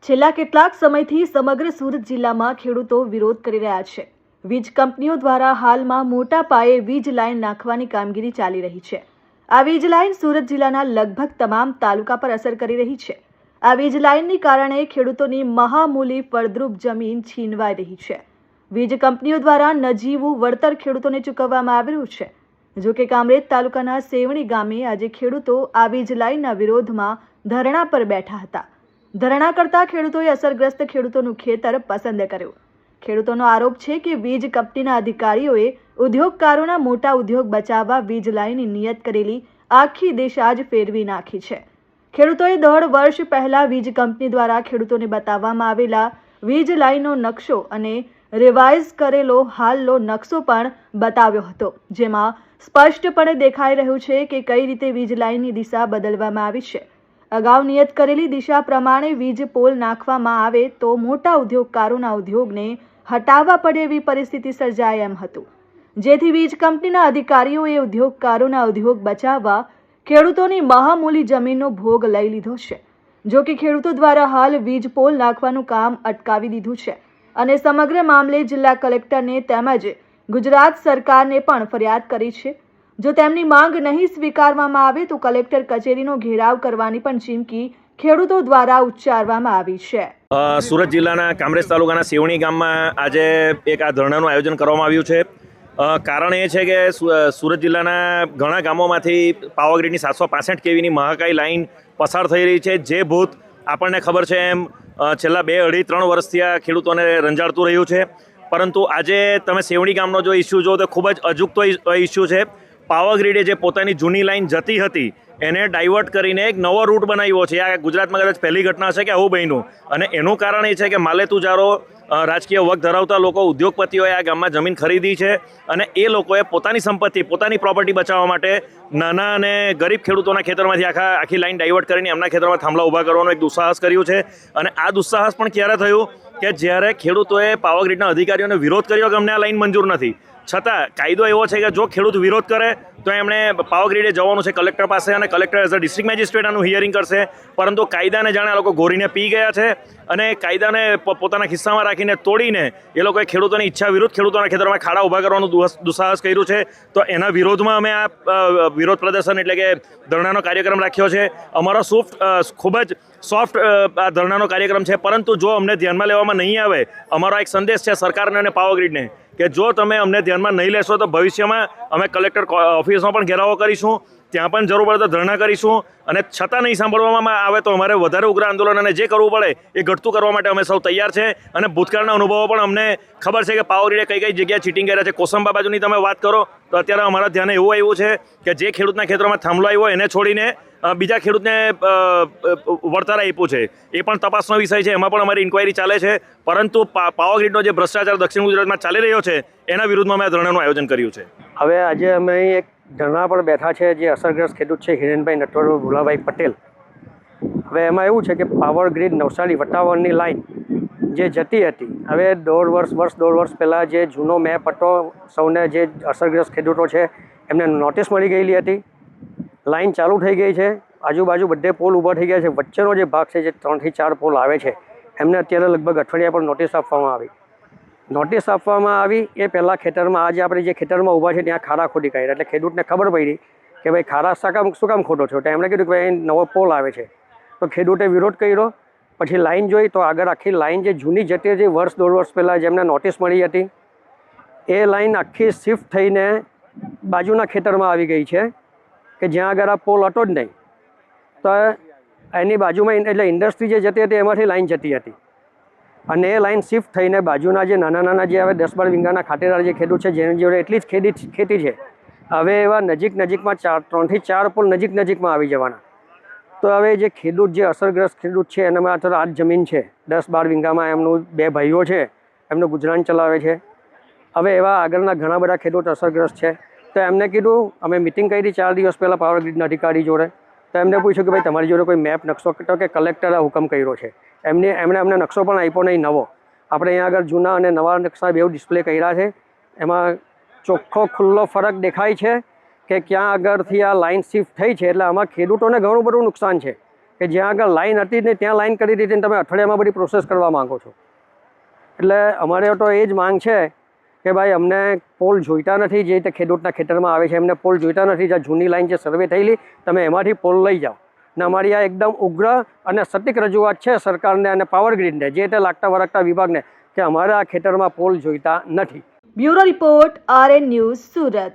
છેલ્લા કેટલાક સમયથી સમગ્ર સુરત જિલ્લામાં ખેડૂતો વિરોધ કરી રહ્યા છે। વીજ કંપનીઓ દ્વારા હાલમાં મોટા પાયે વીજ લાઇન નાખવાની કામગીરી ચાલી રહી છે। આ વીજ લાઇન સુરત જિલ્લાના લગભગ તમામ તાલુકા પર અસર કરી રહી છે। આ વીજ લાઇનની કારણે ખેડૂતોની મહામૂલી ફળદ્રુપ જમીન છીનવાઈ રહી છે। વીજ કંપનીઓ દ્વારા નજીવું વળતર ખેડૂતોને ચૂકવવામાં આવી રહ્યું છે। જો કે કામરેજ તાલુકાના સેવણી ગામે આજે ખેડૂતો આ વીજ લાઇનના વિરોધમાં ધરણા પર બેઠા હતા। ધરણા કરતા ખેડૂતોએ અસરગ્રસ્ત ખેડૂતોનું ખેતર પસંદ કર્યું। ખેડૂતોનો આરોપ છે કે વીજ કંપનીના અધિકારીઓએ ઉદ્યોગકારોના મોટા ઉદ્યોગ બચાવવા વીજ લાઇનની નિયત કરેલી આખી દિશા જ ફેરવી નાખી છે। ખેડૂતોએ 1.5 વર્ષ પહેલા વીજ કંપની દ્વારા ખેડૂતોને બતાવવામાં આવેલા વીજ લાઇનનો નકશો અને રિવાઇઝ કરેલો હાલનો નકશો પણ બતાવ્યો હતો, જેમાં સ્પષ્ટપણે દેખાઈ રહ્યું છે કે કઈ રીતે વીજ લાઇનની દિશા બદલવામાં આવી છે। અગાઉ નિયત કરેલી દિશા પ્રમાણે વીજ પોલ નાખવામાં આવે તો મોટા ઉદ્યોગકારોના ઉદ્યોગને હટાવવા પડે એવી પરિસ્થિતિ સર્જાય એમ હતું, જેથી વીજ કંપનીના અધિકારીઓએ ઉદ્યોગકારોના ઉદ્યોગ બચાવવા ખેડૂતોની મહામૂલી જમીનનો ભોગ લઈ લીધો છે। જો કે ખેડૂતો દ્વારા હાલ વીજ પોલ નાખવાનું કામ અટકાવી દીધું છે અને સમગ્ર મામલે જિલ્લા કલેક્ટરને તેમજ ગુજરાત સરકારને પણ ફરિયાદ કરી છે। જો તેમની માંગ નહીં સ્વીકારવામાં આવે તો કલેક્ટર કચેરીનો ઘેરાવ કરવાની પણ ચીમકી ખેડૂતો દ્વારા ઉચ્ચારવામાં આવી છે। સુરત જિલ્લાના કામરેજ તાલુકાના સેવણી ગામમાં આજે એક આ ધરણાનું આયોજન કરવામાં આવ્યું છે। કારણ એ છે કે સુરત જિલ્લાના ઘણા ગામોમાંથી પાવરગ્રીડની 765 kVની મહાકાય લાઇન પસાર થઈ રહી છે, જે ભૂત આપણને ખબર છે એમ છેલ્લા 2, 2.5, 3 વર્ષથી આ ખેડૂતોને રંજાડતું રહ્યું છે। પરંતુ આજે તમે સેવણી ગામનો જો ઇસ્યુ જો તો ખૂબ જ અજુગતો ઇસ્યુ છે। પાવરગ્રીડે જે પોતાની જૂની લાઇન જતી હતી એને ડાયવર્ટ કરીને એક નવો રૂટ બનાવ્યો છે। આ ગુજરાતમાં કદાચ પહેલી ઘટના છે કે આવું બન્યું, અને એનું કારણ એ છે કે માલેતુજારો, રાજકીય વગ ધરાવતા લોકો, ઉદ્યોગપતિઓએ આ ગામમાં જમીન ખરીદી છે અને એ લોકોએ પોતાની સંપત્તિ, પોતાની પ્રોપર્ટી બચાવવા માટે નાના અને ગરીબ ખેડૂતોના ખેતરમાંથી આખી લાઇન ડાયવર્ટ કરીને એમના ખેતરમાં થાંભલા ઊભા કરવાનું એક દુસ્સાહસ કર્યું છે। અને આ દુસ્સાહસ પણ ક્યારે થયું કે જ્યારે ખેડૂતોએ પાવરગ્રીડના અધિકારીઓને વિરોધ કર્યો કે અમને આ લાઇન મંજૂર નથી, છતાં કાયદો એવો છે કે જો ખેડૂત વિરોધ કરે તો એમણે પાવરગ્રીડે જવાનું છે કલેક્ટર પાસે અને collector as a district magistrate આનું હિયરિંગ કરશે। પરંતુ કાયદાને જાણે આ લોકો ગોરીને પી ગયા છે અને કાયદાને પોતાના ખિસ્સામાં રાખીને તોડીને એ લોકોએ ખેડૂતોની ઈચ્છા વિરુદ્ધ ખેડૂતોના ખેતરમાં ખાડા ઊભા કરવાનું દુસ્સાહસ કર્યું છે। તો એના વિરોધમાં અમે આ વિરોધ પ્રદર્શન એટલે કે ધરણાનો કાર્યક્રમ રાખ્યો છે। અમારો ખૂબ જ સોફ્ટ આ ધરણાનો કાર્યક્રમ છે, પરંતુ જો અમને ધ્યાનમાં લેવામાં નહીં આવે, અમારો એક સંદેશ છે સરકારને અને પાવરગ્રીડને કે જો તમે અમને ધ્યાનમાં નહીં લેશો તો ભવિષ્યમાં અમે કલેક્ટર ઓફિસમાં પણ ઘેરાવો કરીશું, ત્યાં પણ જરૂર પડે તો ધરણા કરીશું, અને છતાં નહીં સાંભળવામાં આવે તો અમારે વધારે ઉગ્ર આંદોલન અને જે કરવું પડે એ ઘટતું કરવા માટે અમે સૌ તૈયાર છે। અને ભૂતકાળના અનુભવો પણ અમને ખબર છે કે પાવરગ્રીડે કઈ જગ્યાએ ચીટિંગ કર્યા છે। કોસંબા બાજુની તમે વાત કરો તો અત્યારે અમારા ધ્યાને એવું આવ્યું છે કે જે ખેડૂતના ખેતરમાં થાંભલો આવ્યો એને છોડીને બીજા ખેડૂતને વળતર આપ્યું છે, એ પણ તપાસનો વિષય છે, એમાં પણ અમારી ઇન્ક્વાયરી ચાલે છે। પરંતુ પાવરગ્રીડનો જે ભ્રષ્ટાચાર દક્ષિણ ગુજરાતમાં ચાલી રહ્યો છે એના વિરુદ્ધમાં અમે આ ધરણાનું આયોજન કર્યું છે। હવે આજે અમે એક ધરણા પર બેઠા છે, જે અસરગ્રસ્ત ખેડૂત છે હિરેનભાઈ નટવરભાઈ ભુલાભાઈ પટેલ। હવે એમાં એવું છે કે પાવરગ્રીડ નવસારી વટાવળની લાઇન જે જતી હતી, હવે 1.5 વર્ષ પહેલાં જે જૂનો મેપ હતો, સૌને જે અસરગ્રસ્ત ખેડૂતો છે એમને નોટિસ મળી ગયેલી હતી, લાઇન ચાલુ થઈ ગઈ છે, આજુબાજુ બધે પોલ ઊભા થઈ ગયા છે, વચ્ચેનો જે ભાગ છે જે 3 થી 4 પોલ આવે છે એમને અત્યારે લગભગ અઠવાડિયા પર નોટિસ આપવામાં આવી। એ પહેલાં ખેતરમાં આજે આપણે જે ખેતરમાં ઊભા છે ત્યાં ખાડા ખોદી કાઢ્યા, એટલે ખેડૂતને ખબર પડી કે ભાઈ ખાડા શું કામ ખોટો છો, તો એમણે કીધું કે ભાઈ નવો પોલ આવે છે, તો ખેડૂતે વિરોધ કર્યો। પછી લાઇન જોઈ તો આગળ આખી લાઇન જે જૂની જતી હતી 1.5 વર્ષ પહેલાં જેમને નોટિસ મળી હતી, એ લાઇન આખી શિફ્ટ થઈને બાજુના ખેતરમાં આવી ગઈ છે કે જ્યાં આગળ આ પોલ હતો જ નહીં, તો એની બાજુમાં એટલે ઇન્ડસ્ટ્રી જે જતી હતી એમાંથી લાઇન જતી હતી, અને એ લાઇન શિફ્ટ થઈને બાજુના જે નાના જે હવે 10-12 વીંગાના ખાતેદાર જે ખેડૂત છે જેની જોડે એટલી જ ખેતી છે, હવે એવા નજીકમાં 3 થી 4 પોલ નજીકમાં આવી જવાના। તો હવે જે ખેડૂત, જે અસરગ્રસ્ત ખેડૂત છે એના માત્ર આ જમીન છે 10-12 વીંગામાં, એમનું 2 ભાઈઓ છે, એમનું ગુજરાન ચલાવે છે। હવે એવા આગળના ઘણા બધા ખેડૂત અસરગ્રસ્ત છે, તો એમને કીધું, અમે મિટિંગ કરી 4 દિવસ પહેલાં પાવરગ્રીડના અધિકારી જોડે, તો એમને પૂછ્યું કે ભાઈ તમારી જોડે કોઈ મેપ નકશો, કે કલેક્ટરે હુકમ કર્યો છે। એમણે અમને નકશો પણ આપ્યો નહીં નવો, આપણે અહીંયા આગળ જૂના અને નવા નકશા બેઉ ડિસ્પ્લે કર્યા છે, એમાં ચોખ્ખો ખુલ્લો ફરક દેખાય છે કે ક્યાં આગળથી આ લાઇન શિફ્ટ થઈ છે। એટલે આમાં ખેડૂતોને ઘણું બધું નુકસાન છે કે જ્યાં આગળ લાઈન હતી ને ત્યાં લાઈન કરી દીધી ને તમે અઠવાડિયામાં બધી પ્રોસેસ કરવા માંગો છો. એટલે અમારે તો એ જ માંગ છે કે ભાઈ અમને પોલ જોઈતા નથી. જે રીતે ખેડૂતના ખેતરમાં આવે છે એમને પોલ જોઈતા નથી. જ્યાં જૂની લાઈન જે સર્વે થયેલી તમે એમાંથી પોલ લઈ જાઓ. ને અમારી આ એકદમ ઉગ્ર અને સટીક રજૂઆત છે સરકારને અને પાવર ગ્રીડને, જે રીતે લાગતા વળગતા વિભાગને, કે અમારા આ ખેતરમાં પોલ જોઈતા નથી. Bureau report, RN news, Surat.